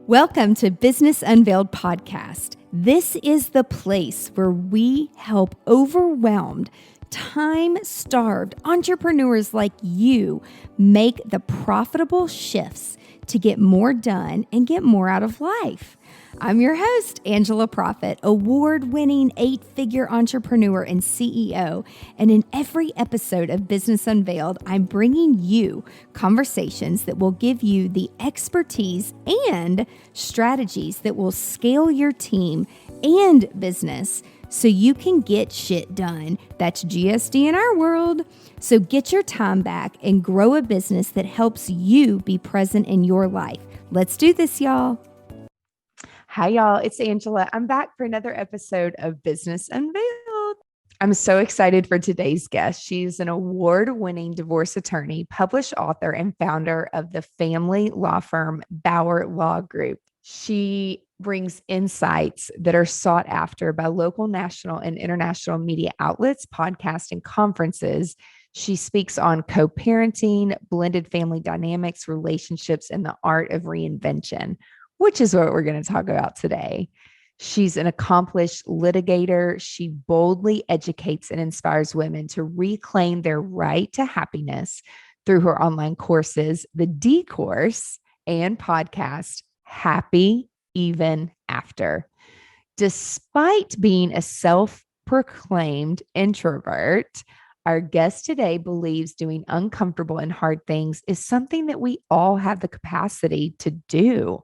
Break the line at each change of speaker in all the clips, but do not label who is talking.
Welcome to Business Unveiled Podcast. This is the place where we help overwhelmed, time-starved entrepreneurs like you make the profitable shifts to get more done and get more out of life. I'm your host, Angela Proffitt, award-winning 8-figure entrepreneur and CEO. And in every episode of Business Unveiled, I'm bringing you conversations that will give you the expertise and strategies that will scale your team and business so you can get shit done. That's GSD in our world. So get your time back and grow a business that helps you be present in your life. Let's do this, y'all. Hi, y'all. It's Angela. I'm back for another episode of Business Unveiled. I'm so excited for today's guest. She's an award-winning divorce attorney, published author, and founder of the family law firm Bauer Law Group. She brings insights that are sought after by local, national, and international media outlets, podcasts, and conferences. She speaks on co-parenting, blended family dynamics, relationships, and the art of reinvention, which is what we're going to talk about today. She's an accomplished litigator. She boldly educates and inspires women to reclaim their right to happiness through her online courses, the D Course, and podcast, Happy Even After. Despite being a self-proclaimed introvert, our guest today believes doing uncomfortable and hard things is something that we all have the capacity to do.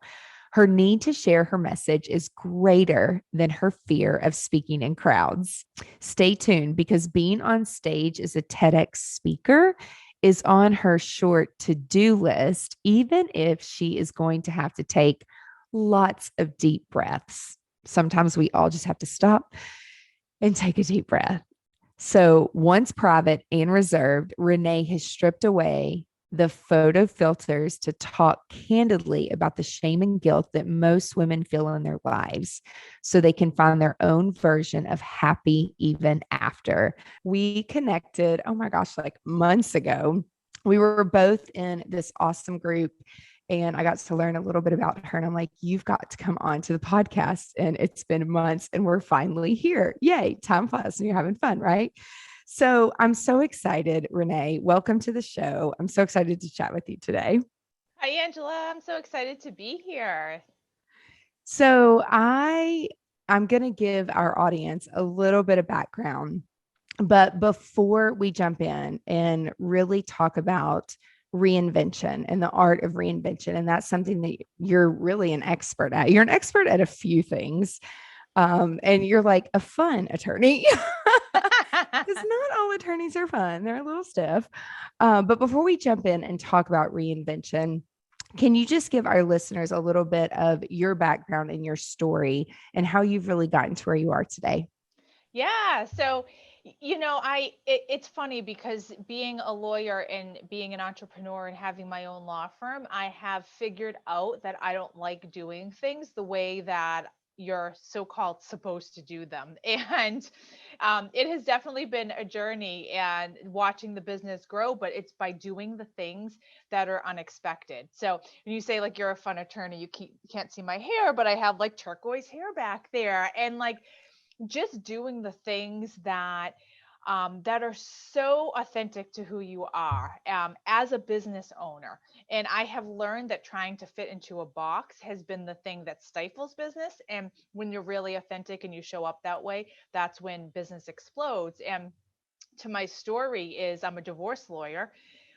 Her need to share her message is greater than her fear of speaking in crowds. Stay tuned, because being on stage as a TEDx speaker is on her short to-do list, even if she is going to have to take lots of deep breaths. Sometimes we all just have to stop and take a deep breath. So once private and reserved, Renee has stripped away the photo filters to talk candidly about the shame and guilt that most women feel in their lives so they can find their own version of happy even after. We connected, oh my gosh, like months ago. We were both in this awesome group and I got to learn a little bit about her. And I'm like, you've got to come on to the podcast. And it's been months and we're finally here. Yay, time flies and you're having fun, right? So I'm so excited, Renee. Welcome to the show. I'm so excited to chat with you today.
Hi, Angela. I'm so excited to be here.
So I'm going to give our audience a little bit of background, but before we jump in and really talk about reinvention and the art of reinvention, and that's something that you're really an expert at. You're an expert at a few things. And you're like a fun attorney. Because not all attorneys are fun. They're a little stiff. But before we jump in and talk about reinvention, can you just give our listeners a little bit of your background and your story and how you've really gotten to where you are today?
Yeah. So, it's funny because being a lawyer and being an entrepreneur and having my own law firm, I have figured out that I don't like doing things the way that you're so-called supposed to do them. And it has definitely been a journey and watching the business grow, but it's by doing the things that are unexpected. So when you say like you're a fun attorney, you can't see my hair, but I have like turquoise hair back there. And like just doing the things that are so authentic to who you are as a business owner. And I have learned that trying to fit into a box has been the thing that stifles business. And when you're really authentic and you show up that way, that's when business explodes. And to my story is I'm a divorce lawyer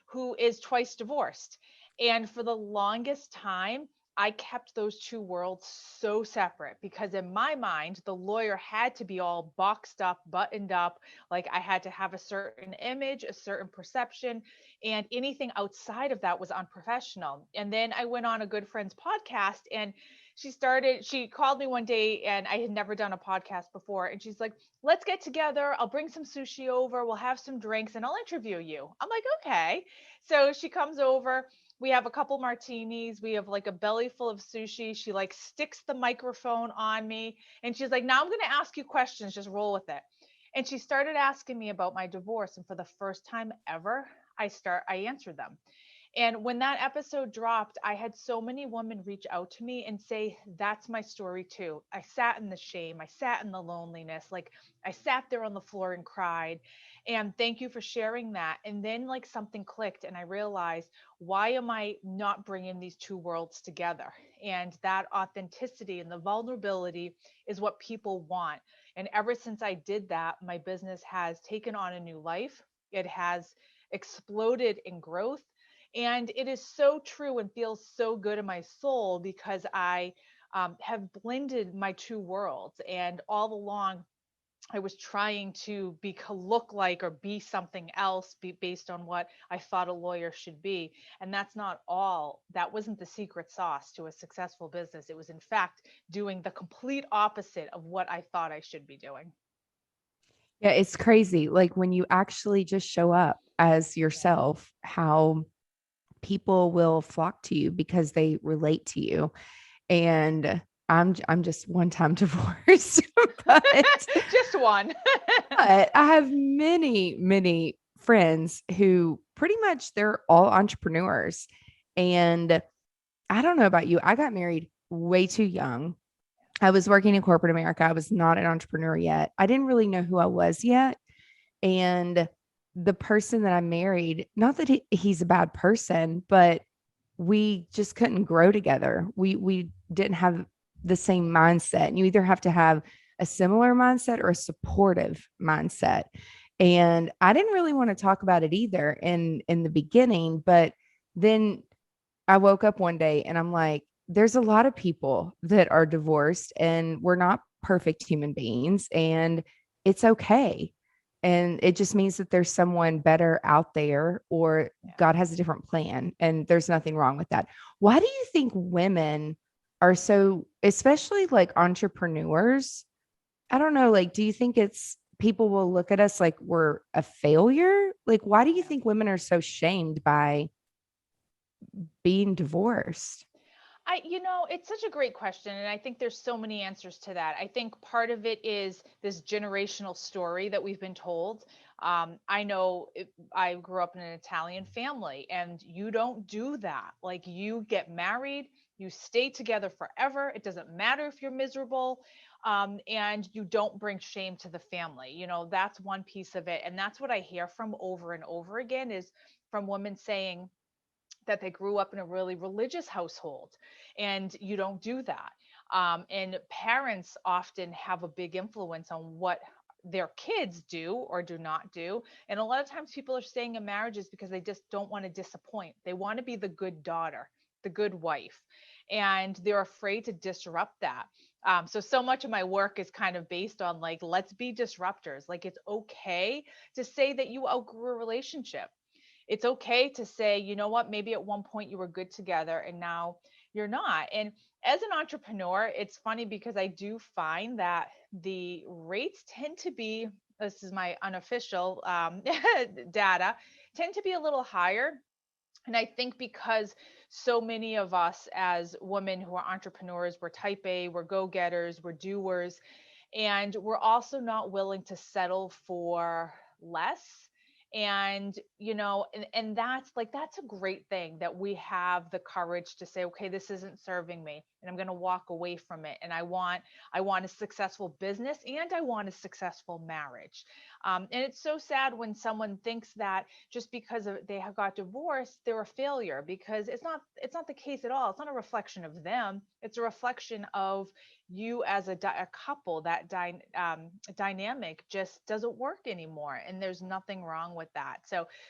who is twice divorced. And for the longest time, I kept those two worlds so separate because in my mind, the lawyer had to be all boxed up, buttoned up. Like I had to have a certain image, a certain perception, and anything outside of that was unprofessional. And then I went on a good friend's podcast and she called me one day and I had never done a podcast before. And she's like, let's get together. I'll bring some sushi over. We'll have some drinks and I'll interview you. I'm like, okay. So she comes over. We have a couple martinis. We have like a belly full of sushi. She like sticks the microphone on me and she's like, now I'm going to ask you questions. Just roll with it. And she started asking me about my divorce. And for the first time ever, I answered them. And when that episode dropped, I had so many women reach out to me and say, that's my story too. I sat in the shame, I sat in the loneliness, like I sat there on the floor and cried. And thank you for sharing that. And then, like, something clicked, and I realized, why am I not bringing these two worlds together? And that authenticity and the vulnerability is what people want. And ever since I did that, my business has taken on a new life. It has exploded in growth. And it is so true and feels so good in my soul because I have blended my two worlds. And all along, I was trying to look like or be something else based on what I thought a lawyer should be. And that's not all. That wasn't the secret sauce to a successful business. It was, in fact, doing the complete opposite of what I thought I should be doing.
Yeah, it's crazy. Like when you actually just show up as
Yeah.
yourself, how people will flock to you because they relate to you. And I'm just one time divorced, but
Just one.
I have many friends who pretty much they're all entrepreneurs. And I don't know about you. I got married way too young. I was working in corporate America. I was not an entrepreneur yet. I didn't really know who I was yet. And the person that I married, not that he's a bad person, but we just couldn't grow together. We didn't have the same mindset. And you either have to have a similar mindset or a supportive mindset. And I didn't really want to talk about it either in the beginning, but then I woke up one day and I'm like, there's a lot of people that are divorced and we're not perfect human beings and it's okay. And it just means that there's someone better out there or
Yeah.
God has a different plan and there's nothing wrong with that. Why do you think women are so, especially like entrepreneurs? I don't know, like, do you think it's people will look at us like we're a failure? Like, why do you
Yeah.
think women are so shamed by being divorced?
It's such a great question. And I think there's so many answers to that. I think part of it is this generational story that we've been told. I know I grew up in an Italian family, and you don't do that. Like, you get married, you stay together forever. It doesn't matter if you're miserable. And you don't bring shame to the family. That's one piece of it. And that's what I hear from over and over again is from women saying, that they grew up in a really religious household, and you don't do that. And parents often have a big influence on what their kids do or do not do. And a lot of times people are staying in marriages because they just don't want to disappoint. They want to be the good daughter, the good wife, and they're afraid to disrupt that. So much of my work is kind of based on, like, let's be disruptors. Like, it's okay to say that you outgrew a relationship. It's okay to say, you know what, maybe at one point you were good together and now you're not. And as an entrepreneur, it's funny because I do find that the rates tend to be, this is my unofficial data, tend to be a little higher. And I think because so many of us as women who are entrepreneurs, we're type A, we're go getters, we're doers, and we're also not willing to settle for less. And and that's a great thing that we have the courage to say, okay, this isn't serving me and I'm going to walk away from it. And I want a successful business and I want a successful marriage. And it's so sad when someone thinks that just because they have got divorced, they're a failure, because it's not the case at all. It's not a reflection of them. It's a reflection of you as a couple. That dynamic just doesn't work anymore, and there's nothing wrong with that.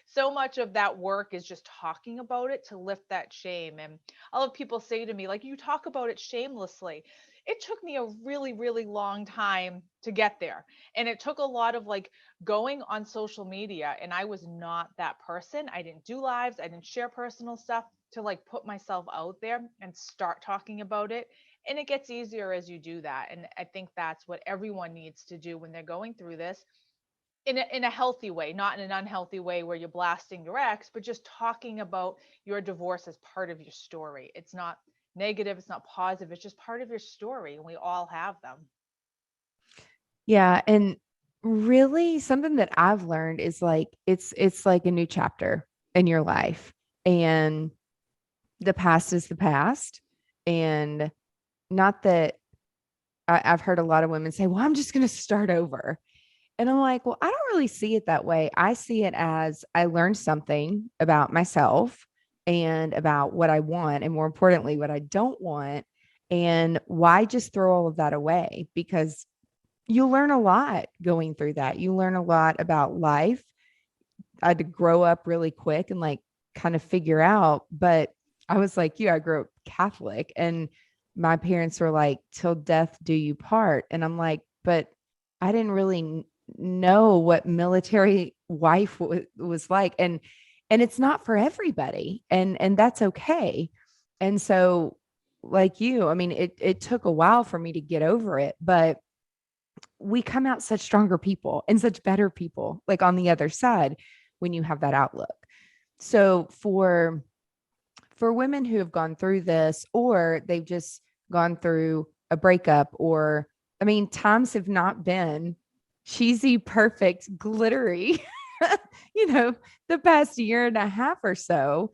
So much of that work is just talking about it to lift that shame. And I'll have people say to me, like, you talk about it shamelessly. It took me a really, really long time to get there. And it took a lot of, like, going on social media, and I was not that person. I didn't do lives, I didn't share personal stuff to, like, put myself out there and start talking about it. And it gets easier as you do that. And I think that's what everyone needs to do when they're going through this, in a healthy way, not in an unhealthy way where you're blasting your ex, but just talking about your divorce as part of your story. It's not negative, it's not positive, it's just part of your story, and we all have them.
Yeah, and really something that I've learned is like it's like a new chapter in your life.
and the past is the past. And not that I've heard a lot of women say, well, I'm just going to start over. And I'm like, well, I don't really see it that way. I see it as I learned something about myself and about what I want, and more importantly, what I don't want. And why just throw all of that away? Because you learn a lot going through that. You learn a lot about life. I had to grow up really quick and like kind of figure out. But I was like you, I grew up Catholic, and my parents were like, till death do you part. And I'm like, but I didn't really know what military wife was like. And it's not for everybody. And that's okay. And so, like you, I mean, it took a while for me to get over it, but we come out such stronger people and such better people, like on the other side, when you have that outlook. So for women who have gone through this, or they've just gone through a breakup, or I mean, times have not been cheesy, perfect, glittery, you know, the past year and a half or so.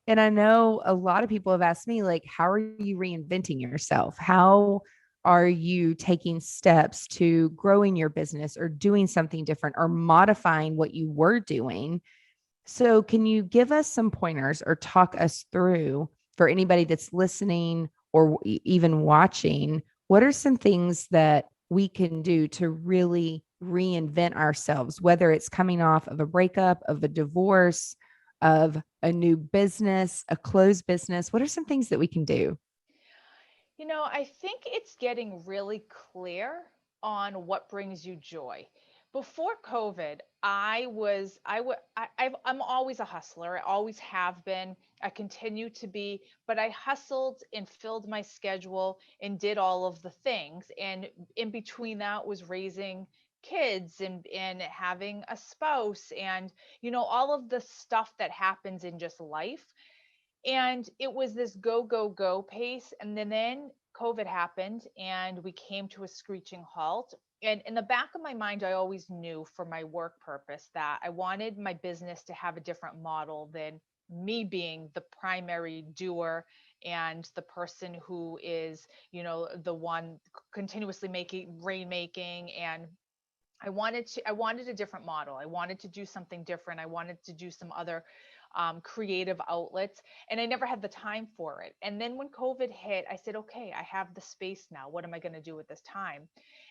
And I know a lot of people have asked me, like, how are you reinventing yourself? How are you taking steps to growing your business or doing something different or modifying what you were doing? So, can you give us some pointers or talk us through, for anybody that's listening or even watching, what are some things that we can do to really reinvent ourselves, whether it's coming off of a breakup, of a divorce, of a new business, a closed business? What are some things that we can do?
I think it's getting really clear on what brings you joy. Before COVID, I'm always a hustler. I always have been. I continue to be, but I hustled and filled my schedule and did all of the things. And in between that was raising kids and having a spouse and all of the stuff that happens in just life. And it was this go, go, go pace. And then COVID happened and we came to a screeching halt. And in the back of my mind, I always knew for my work purpose that I wanted my business to have a different model than me being the primary doer and the person who is, the one continuously making rainmaking. And I wanted a different model. I wanted to do something different. I wanted to do some other creative outlets, and I never had the time for it. And then when COVID hit, I said, okay, I have the space now. What am I going to do with this time?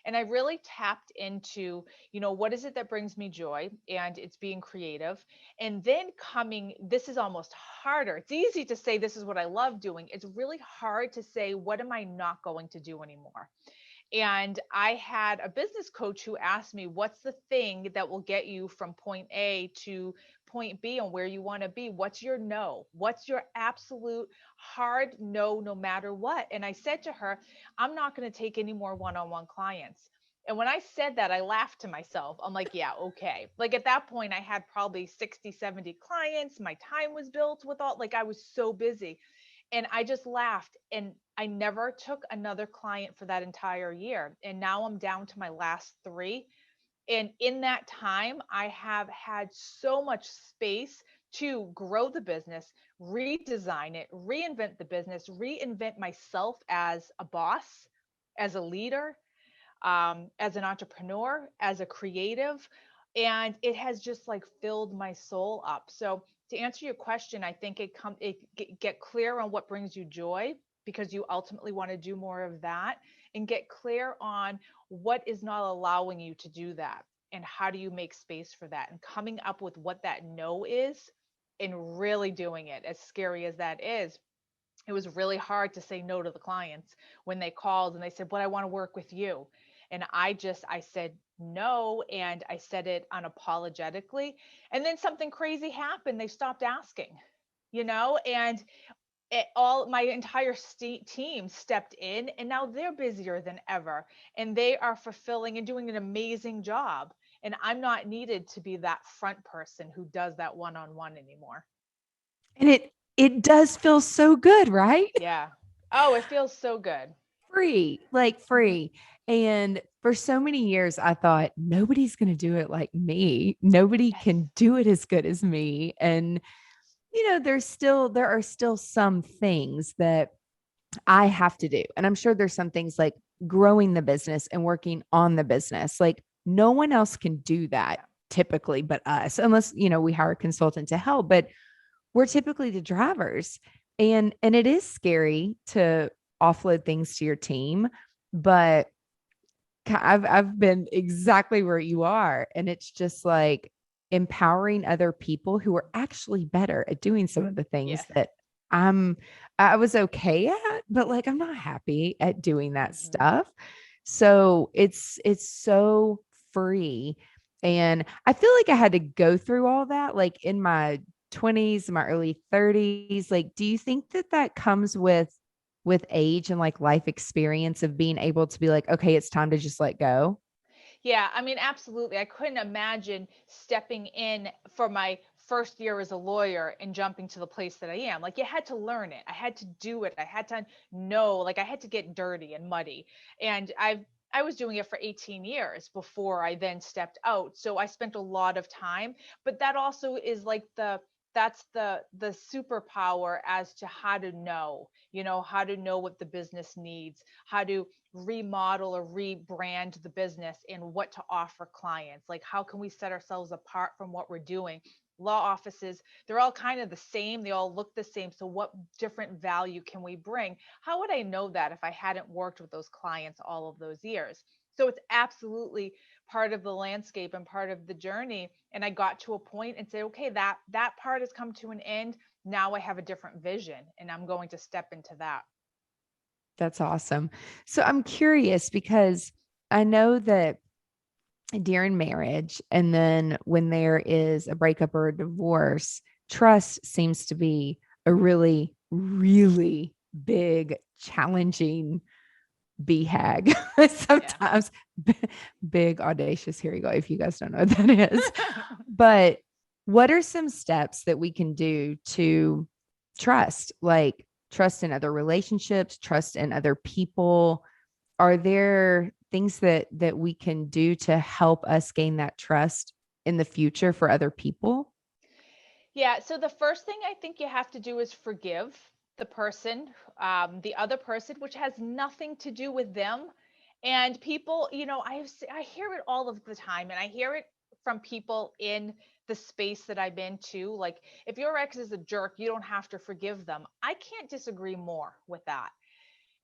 And I really tapped into, what is it that brings me joy? And it's being creative. And then this is almost harder. It's easy to say this is what I love doing. It's really hard to say, what am I not going to do anymore? And I had a business coach who asked me, what's the thing that will get you from point A to point B and where you want to be? What's your no? What's your absolute hard no, no matter what? And I said to her, I'm not going to take any more one on one clients. And when I said that, I laughed to myself. I'm like, yeah, okay. Like at that point, I had probably 60, 70 clients. My time was built with like I was so busy. And I just laughed, and I never took another client for that entire year. And now I'm down to my last three. And in that time, I have had so much space to grow the business, redesign it, reinvent the business, reinvent myself as a boss, as a leader, as an entrepreneur, as a creative. And it has just like filled my soul up. So to answer your question, I think get clear on what brings you joy, because you ultimately want to do more of that, and get clear on what is not allowing you to do that, and how do you make space for that, and coming up with what that no is, and really doing it, as scary as that is. It was really hard to say no to the clients when they called and they said, but I want to work with you. And I said no, and I said it unapologetically. And then something crazy happened. They stopped asking, and my entire team stepped in, and now they're busier than ever, and they are fulfilling and doing an amazing job. And I'm not needed to be that front person who does that one-on-one anymore.
And it does feel so good, right?
Yeah. Oh, it feels so good.
Free, like
Mhm.
free. And for so many years, I thought nobody's going to do it like me. Nobody
Yes.
can do it as good as me. And there are still some things that I have to do. And I'm sure there's some things like growing the business and working on the business. Like no one else can do that typically but us, unless, we hire a consultant to help, but we're typically the drivers. And it is scary to offload things to your team, but I've been exactly where you are. And it's just like empowering other people who are actually better at doing some of the things
Yes.
that I'm I was okay at, but like I'm not happy at doing that stuff. So it's so free. And I feel like I had to go through all that like in my 20s, my early 30s. Like, do you think that that comes with age and like life experience of being able to be like, okay, it's time to just let go?
Yeah, I mean, absolutely. I couldn't imagine stepping in for my first year as a lawyer and jumping to the place that I am. Like, you had to learn it. I had to do it. I had to know, like, I had to get dirty and muddy. And I was doing it for 18 years before I then stepped out. So I spent a lot of time, but that also is like that's the superpower as to how to know, how to know what the business needs, how to remodel or rebrand the business and what to offer clients. Like, how can we set ourselves apart from what we're doing? Law offices, they're all kind of the same. They all look the same. So, what different value can we bring? How would I know that if I hadn't worked with those clients all of those years? So, it's absolutely part of the landscape and part of the journey. And I got to a point and said, okay, that part has come to an end. Now I have a different vision and I'm going to step into that.
That's awesome. So I'm curious because I know that during marriage and then when there is a breakup or a divorce, trust seems to be a really, really big, challenging BHAG.
Yeah.
Sometimes big, audacious. Here you go. If you guys don't know what that is. But what are some steps that we can do to trust, like trust in other relationships, trust in other people? Are there things that we can do to help us gain that trust in the future for other people?
Yeah, so the first thing I think you have to do is forgive the person, the other person, which has nothing to do with them. And people, I hear it all of the time, and I hear it from people in the space that I'm in too. Like, if your ex is a jerk, you don't have to forgive them. I can't disagree more with that.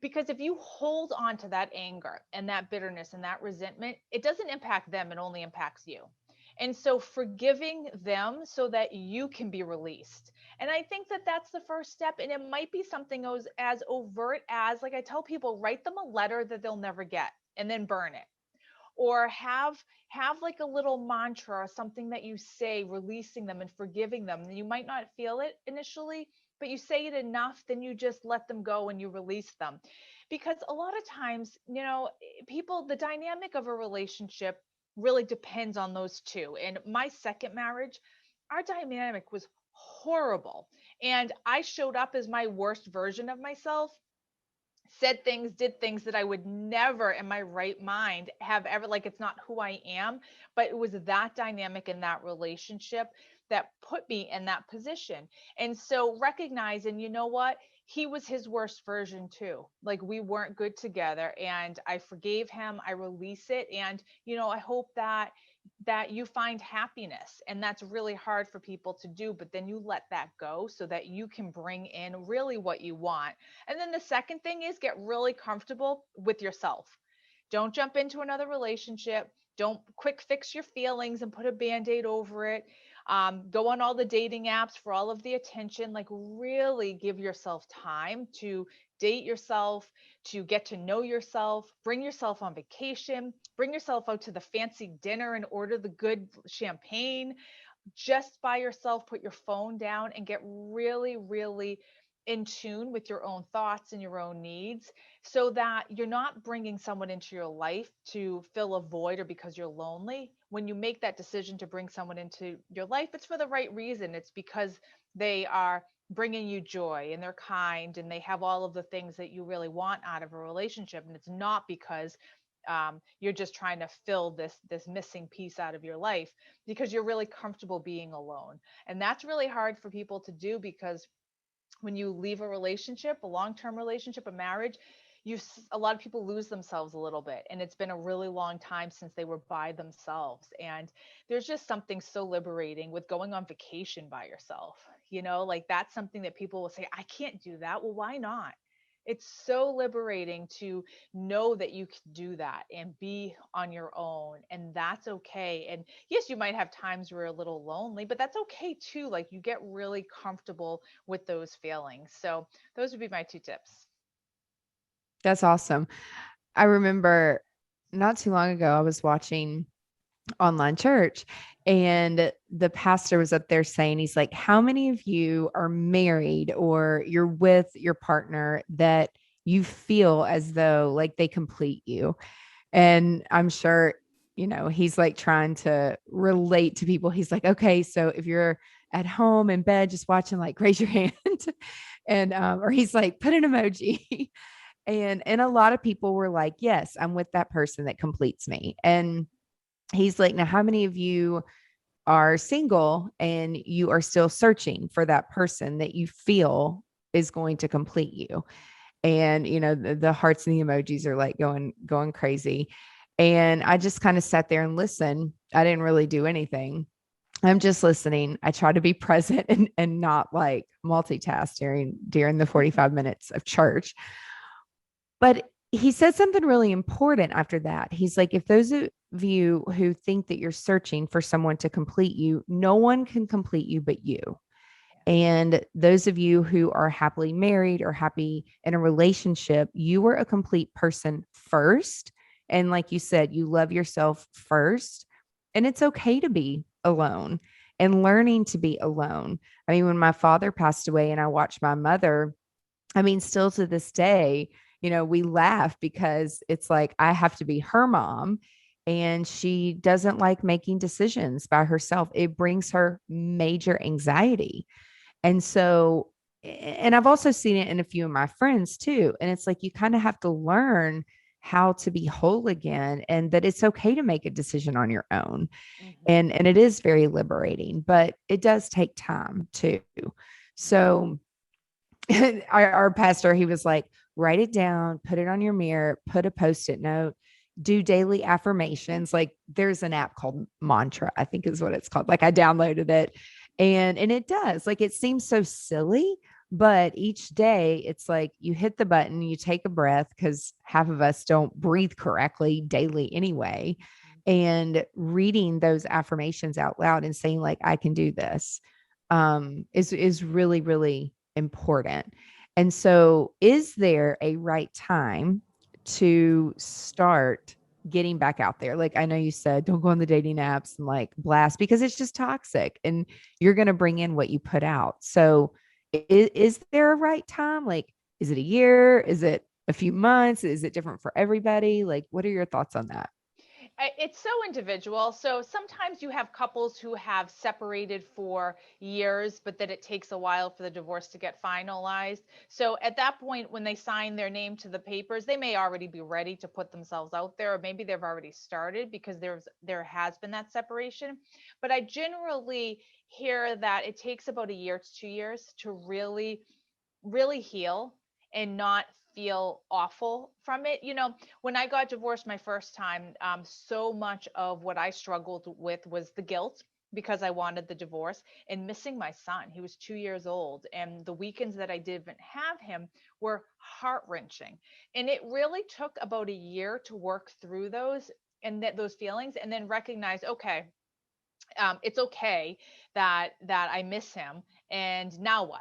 Because if you hold on to that anger and that bitterness and that resentment, it doesn't impact them, it only impacts you. And so forgiving them so that you can be released. And I think that that's the first step. And it might be something as overt as, like I tell people, write them a letter that they'll never get and then burn it, or have like a little mantra or something that you say releasing them and forgiving them. And you might not feel it initially, but you say it enough, then you just let them go and you release them. Because a lot of times, people, the dynamic of a relationship really depends on those two. And my second marriage, our dynamic was horrible, and I showed up as my worst version of myself, said things, did things that I would never in my right mind have ever, like, it's not who I am, but it was that dynamic in that relationship that put me in that position. And so recognizing, you know what? He was his worst version too. Like, we weren't good together, and I forgave him. I release it. And, I hope that you find happiness, and that's really hard for people to do, but then you let that go so that you can bring in really what you want. And then the second thing is get really comfortable with yourself. Don't jump into another relationship. Don't quick fix your feelings and put a band-aid over it. Go on all the dating apps for all of the attention. Like, really give yourself time to date yourself, to get to know yourself, bring yourself on vacation, bring yourself out to the fancy dinner and order the good champagne just by yourself. Put your phone down and get really, really in tune with your own thoughts and your own needs, so that you're not bringing someone into your life to fill a void or because you're lonely. When you make that decision to bring someone into your life, it's for the right reason. It's because they are bringing you joy and they're kind and they have all of the things that you really want out of a relationship. And it's not because you're just trying to fill this missing piece out of your life because you're really comfortable being alone. And that's really hard for people to do, because when you leave a relationship, a long-term relationship, a marriage, a lot of people lose themselves a little bit, and it's been a really long time since they were by themselves. And there's just something so liberating with going on vacation by yourself. Like, that's something that people will say, I can't do that. Well, why not? It's so liberating to know that you can do that and be on your own, and that's okay. And yes, you might have times where you're a little lonely, but that's okay too. Like, you get really comfortable with those feelings. So those would be my two tips.
That's awesome. I remember not too long ago, I was watching online church, and the pastor was up there saying, he's like, how many of you are married or you're with your partner that you feel as though like they complete you? And I'm sure, he's like trying to relate to people. He's like, okay, so if you're at home in bed just watching, like, raise your hand. And or he's like, put an emoji. And a lot of people were like, yes, I'm with that person that completes me. And he's like, now how many of you are single and you are still searching for that person that you feel is going to complete you? And the hearts and the emojis are like going crazy. And I just kind of sat there and listened. I didn't really do anything. I'm just listening. I try to be present and not like multitask during the 45 minutes of church. But he said something really important after that. He's like, if those of you who think that you're searching for someone to complete you, no one can complete you but you. And those of you who are happily married or happy in a relationship, you were a complete person first. And like you said, you love yourself first. And it's okay to be alone and learning to be alone. I mean, when my father passed away and I watched my mother, I mean, still to this day, we laugh because it's like I have to be her mom, and she doesn't like making decisions by herself. It brings her major anxiety. And so, and I've also seen it in a few of my friends too. And it's like you kind of have to learn how to be whole again, and that it's okay to make a decision on your own.
Mm-hmm.
And it is very liberating, but it does take time too. So our pastor, he was like, write it down, put it on your mirror, put a post-it note, do daily affirmations. Like, there's an app called Mantra, I think is what it's called. Like, I downloaded it, and it does, like, it seems so silly, but each day it's like you hit the button, you take a breath, because half of us don't breathe correctly daily anyway. And reading those affirmations out loud and saying, like, I can do this, is really, really important. And so, is there a right time to start getting back out there? Like, I know you said don't go on the dating apps and like blast, because it's just toxic and you're going to bring in what you put out. So, is there a right time? Like, is it a year? Is it a few months? Is it different for everybody? Like, what are your thoughts on that?
It's so individual. So sometimes you have couples who have separated for years, but that it takes a while for the divorce to get finalized. So at that point, when they sign their name to the papers, they may already be ready to put themselves out there, or maybe they've already started because there has been that separation. But I generally hear that it takes about a year to 2 years to really heal and not feel awful from it. When I got divorced my first time, so much of what I struggled with was the guilt because I wanted the divorce and missing my son. He was 2 years old, and the weekends that I didn't have him were heart wrenching. And it really took about a year to work through those feelings, and then recognize, okay, it's okay that I miss him. And now what?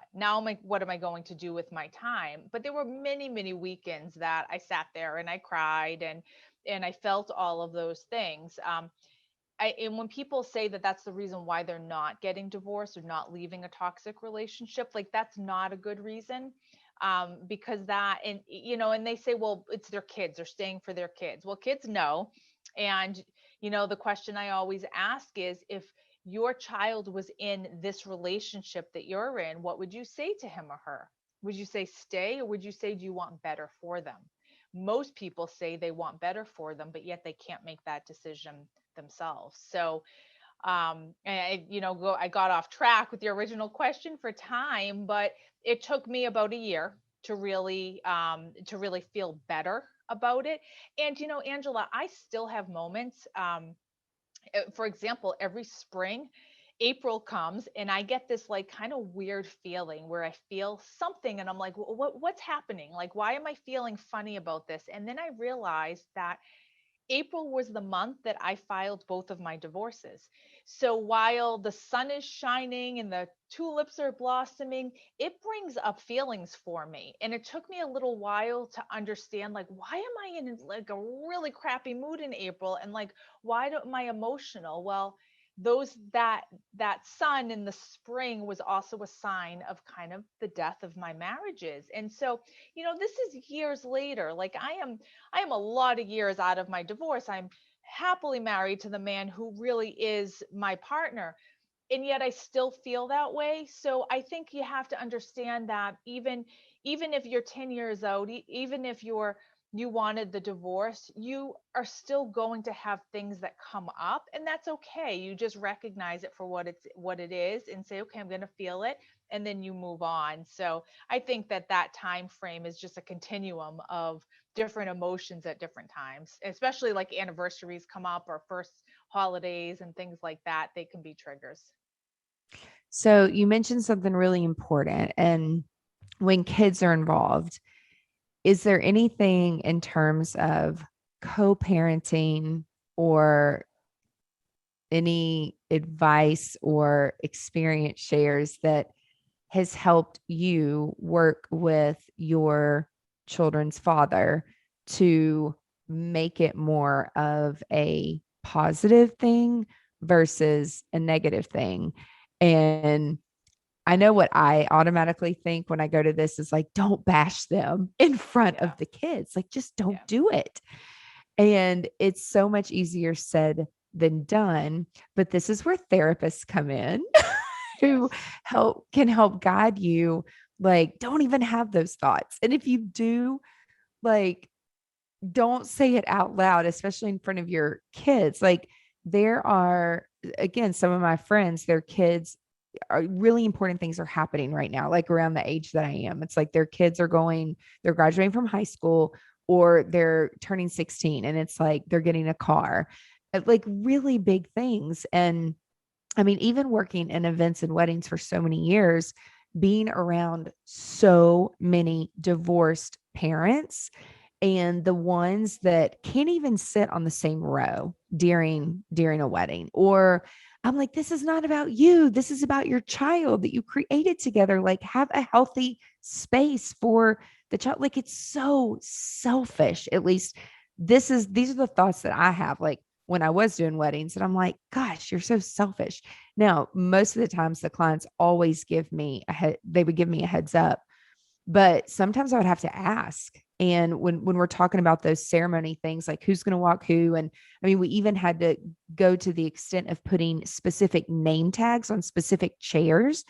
What am I going to do with my time? But there were many, many weekends that I sat there and I cried and I felt all of those things. And when people say that that's the reason why they're not getting divorced or not leaving a toxic relationship, like, that's not a good reason. Because and they say, well, it's their kids, they're staying for their kids. Well, kids know. And the question I always ask is, if your child was in this relationship that you're in, what would you say to him or her? Would you say stay, or would you say, do you want better for them? most people say they want better for them, but yet they can't make that decision themselves. So and I got off track with your original question for time, but it took me about a year to really feel better about it. And Angela, I still have moments. For example, every spring, April comes and I get this like kind of weird feeling where I feel something and I'm like, what's happening? Like, why am I feeling funny about this? And then I realized that April was the month that I filed both of my divorces. So while the sun is shining and the tulips are blossoming, it brings up feelings for me. And it took me a little while to understand, like, why am I in like a really crappy mood in April? And like, am I emotional? Well, that sun in the spring was also a sign of kind of the death of my marriages. And so, this is years later. Like I am a lot of years out of my divorce. I'm happily married to the man who really is my partner. And yet I still feel that way. So I think you have to understand that even if you're 10 years out, even if you wanted the divorce, you are still going to have things that come up, and that's okay. You just recognize it for what it is and say, okay, I'm going to feel it, and then you move on. So I think that time frame is just a continuum of different emotions at different times, especially like anniversaries come up or first holidays and things like that. They can be triggers.
So you mentioned something really important. And when kids are involved, is there anything in terms of co-parenting or any advice or experience shares that has helped you work with your children's father to make it more of a positive thing versus a negative thing? And I know what I automatically think when I go to this is like, don't bash them in front of the kids. Like, just don't do it. And it's so much easier said than done. But this is where therapists come in who can help guide you. Like, don't even have those thoughts. And if you do, like, don't say it out loud, especially in front of your kids. Like, there are, again, some of my friends, their kids are really important things are happening right now, like around the age that I am. It's like their kids are they're graduating from high school or they're turning 16 and it's like they're getting a car, like really big things. And I mean, even working in events and weddings for so many years, being around so many divorced parents and the ones that can't even sit on the same row during a wedding, or I'm like, this is not about you, this is about your child that you created together. Like, have a healthy space for the child. Like, it's so selfish. At least these are the thoughts that I have, like when I was doing weddings, and I'm like, gosh, you're so selfish. Now, most of the times the clients always they would give me a heads up, but sometimes I would have to ask. And when we're talking about those ceremony things, like who's going to walk who, and I mean, we even had to go to the extent of putting specific name tags on specific chairs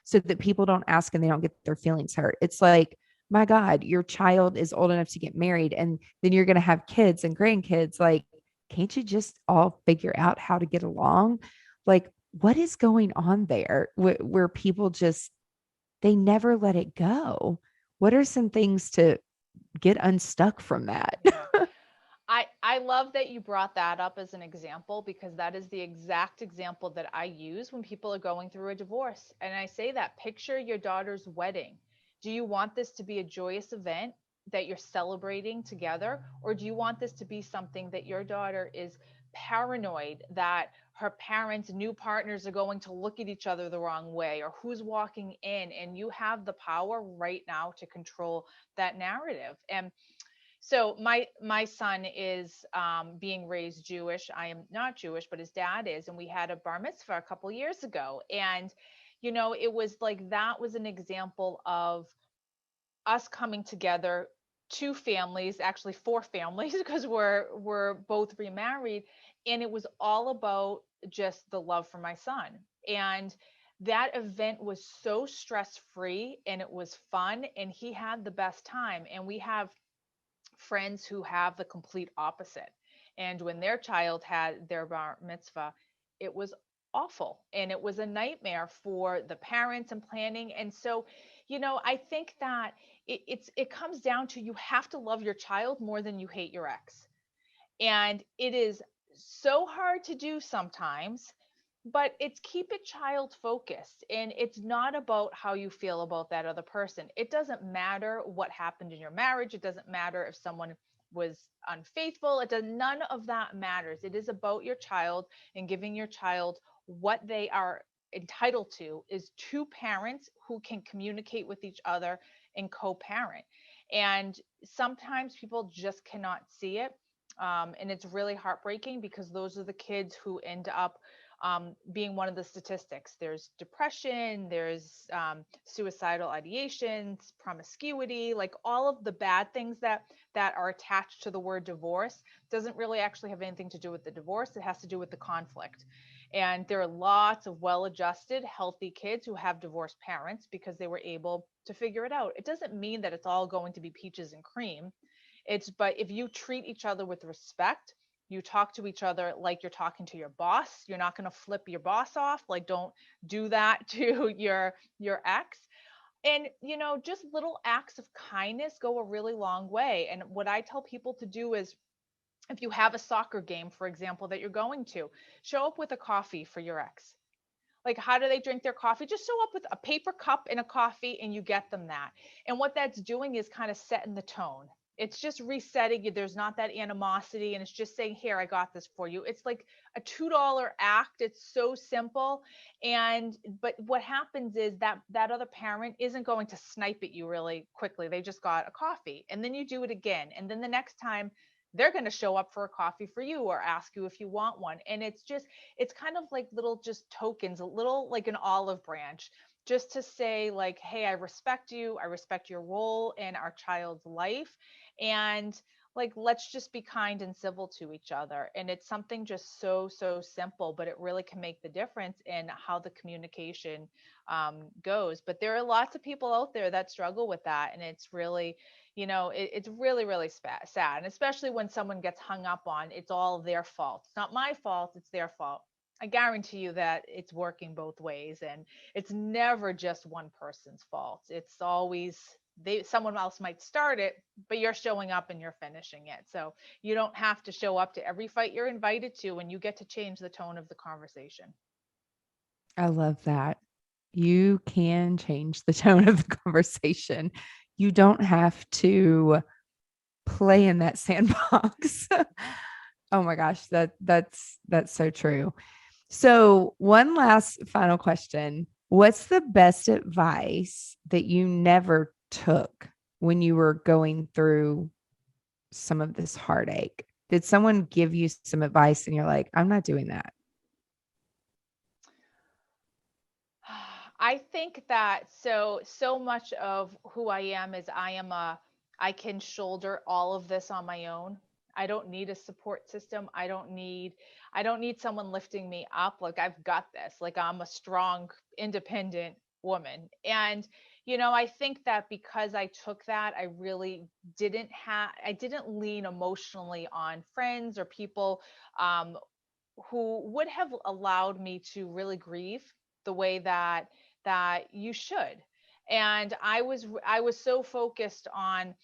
so that people don't ask and they don't get their feelings hurt. It's like, my God, your child is old enough to get married, and then you're going to have kids and grandkids. Like, can't you just all figure out how to get along? Like, what is going on there where people just, they never let it go? What are some things to get unstuck from that?
I love that you brought that up as an example, because that is the exact example that I use when people are going through a divorce. And I say that, picture your daughter's wedding. Do you want this to be a joyous event that you're celebrating together? Or do you want this to be something that your daughter is paranoid that her parents' new partners are going to look at each other the wrong way, or who's walking in? And you have the power right now to control that narrative. And so my son is being raised Jewish. I am not Jewish, but his dad is, and we had a bar mitzvah a couple years ago. And it was like, that was an example of us coming together, two families, actually four families, because we're both remarried, and it was all about just the love for my son. And that event was so stress free, and it was fun, and he had the best time. And we have friends who have the complete opposite. And when their child had their bar mitzvah, it was awful and it was a nightmare for the parents and planning. And so, I think that it comes down to, you have to love your child more than you hate your ex. And it is so hard to do sometimes, but it's keep it child focused. And it's not about how you feel about that other person. It doesn't matter what happened in your marriage. It doesn't matter if someone was unfaithful. None of that matters. It is about your child and giving your child what they are entitled to, is two parents who can communicate with each other and co-parent. And sometimes people just cannot see it. And it's really heartbreaking, because those are the kids who end up being one of the statistics. There's depression, there's suicidal ideations, promiscuity, like all of the bad things that are attached to the word divorce. Doesn't really actually have anything to do with the divorce. It has to do with the conflict. And there are lots of well-adjusted, healthy kids who have divorced parents because they were able to figure it out. It doesn't mean that it's all going to be peaches and cream. But if you treat each other with respect, you talk to each other like you're talking to your boss. You're not going to flip your boss off. Like, don't do that to your ex. And just little acts of kindness go a really long way. And what I tell people to do is, if you have a soccer game, for example, that you're going to, show up with a coffee for your ex. Like, how do they drink their coffee? Just show up with a paper cup and a coffee, and you get them that. And what that's doing is kind of setting the tone. It's just resetting you. There's not that animosity, and it's just saying, here, I got this for you. It's like a $2 act. It's so simple. But what happens is that other parent isn't going to snipe at you really quickly. They just got a coffee, and then you do it again. And then the next time, they're going to show up for a coffee for you or ask you if you want one. And it's kind of like little just tokens, a little like an olive branch, just to say, like, hey, I respect you. I respect your role in our child's life. And like, let's just be kind and civil to each other. And it's something just so simple, but it really can make the difference in how the communication goes. But there are lots of people out there that struggle with that. And it's really, it's really, really sad. And especially when someone gets hung up on, it's all their fault. It's not my fault, it's their fault. I guarantee you that it's working both ways, and it's never just one person's fault. It's always someone else might start it, but you're showing up and you're finishing it. So you don't have to show up to every fight you're invited to, and you get to change the tone of the conversation.
I love that. You can change the tone of the conversation. You don't have to play in that sandbox. Oh my gosh, that's so true. So, one last final question. What's the best advice that you never took when you were going through some of this heartache? Did someone give you some advice and you're like, I'm not doing that?
I think that so much of who I am is I can shoulder all of this on my own. I don't need a support system. I don't need someone lifting me up. Like, I've got this. Like, I'm a strong, independent woman. And I think that because I took that, I really I didn't lean emotionally on friends or people um who would have allowed me to really grieve the way that you should. And I was so focused on,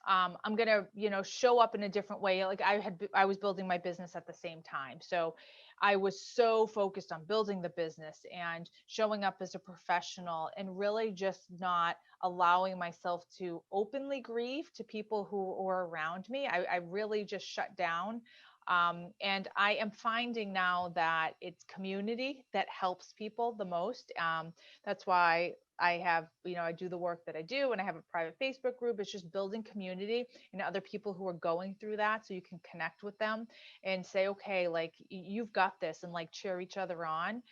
I'm gonna, show up in a different way. Like, I was building my business at the same time, so I was so focused on building the business and showing up as a professional, and really just not allowing myself to openly grieve to people who were around me. I really just shut down. And I am finding now that it's community that helps people the most. That's why I do the work that I do, and I have a private Facebook group. It's just building community and other people who are going through that, so you can connect with them and say, okay, like, you've got this, and like, cheer each other on.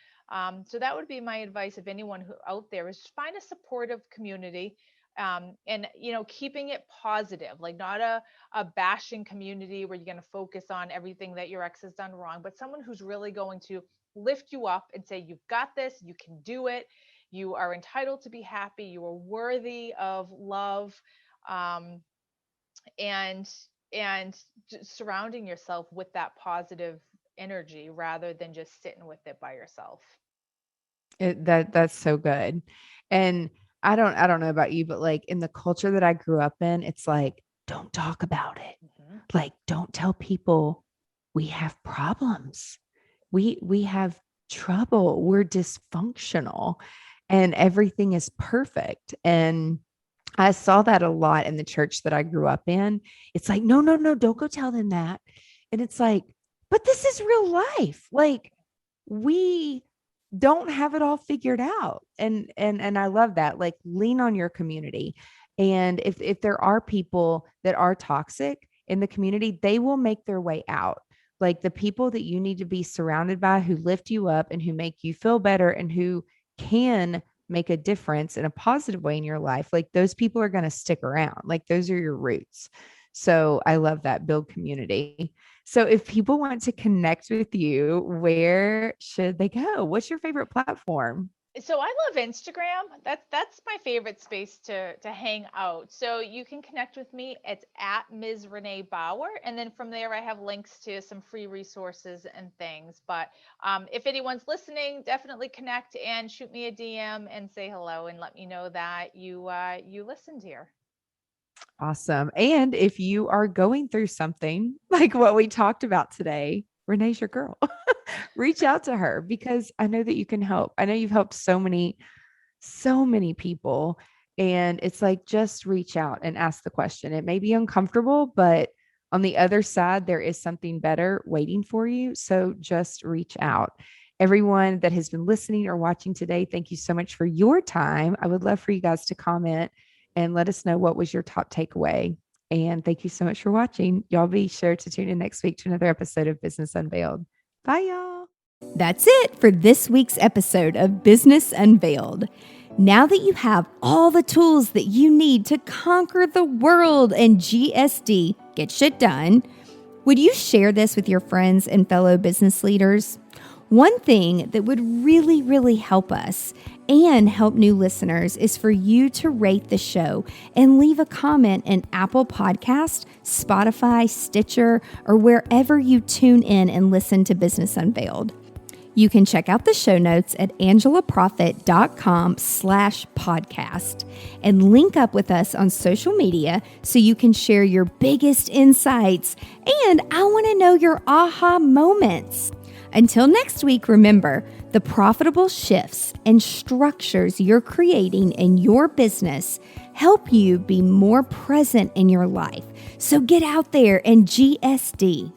So that would be my advice, if anyone who out there, is find a supportive community. And keeping it positive, like, not a bashing community where you're going to focus on everything that your ex has done wrong, but someone who's really going to lift you up and say, you've got this, you can do it, you are entitled to be happy, you are worthy of love. And and surrounding yourself with that positive energy rather than just sitting with it by yourself.
That's so good. And I don't know about you, but like in the culture that I grew up in, it's like, don't talk about it.
Mm-hmm.
Like, don't tell people we have problems. We have trouble. We're dysfunctional and everything is perfect. And I saw that a lot in the church that I grew up in. It's like, no, no, no, don't go tell them that. And it's like, but this is real life. Like, we don't have it all figured out. And I love that. Like, lean on your community. And if there are people that are toxic in the community, they will make their way out. Like, the people that you need to be surrounded by who lift you up and who make you feel better and who can make a difference in a positive way in your life, like those people are going to stick around. Like, those are your roots. So I love that. Build community. So if people want to connect with you, where should they go? What's your favorite platform?
So I love Instagram. That's my favorite space to hang out. So you can connect with me. It's at Ms. Renee Bauer, and then from there I have links to some free resources and things. But if anyone's listening, definitely connect and shoot me a DM and say hello and let me know that you listened here.
Awesome. And if you are going through something like what we talked about today, Renee's your girl. Reach out to her because I know that you can help. I know you've helped so many people. And it's like, just reach out and ask the question. It may be uncomfortable, but on the other side, there is something better waiting for you. So just reach out. Everyone that has been listening or watching today, thank you so much for your time. I would love for you guys to comment and let us know what was your top takeaway. And thank you so much for watching. Y'all be sure to tune in next week to another episode of Business Unveiled. Bye, y'all.
That's it for this week's episode of Business Unveiled. Now that you have all the tools that you need to conquer the world and GSD, get shit done, would you share this with your friends and fellow business leaders? One thing that would really, really help us and help new listeners is for you to rate the show and leave a comment in Apple Podcast, Spotify, Stitcher, or wherever you tune in and listen to Business Unveiled. You can check out the show notes at angelaproffitt.com/podcast and link up with us on social media so you can share your biggest insights. And I want to know your aha moments. Until next week, remember, the profitable shifts and structures you're creating in your business help you be more present in your life. So get out there and GSD.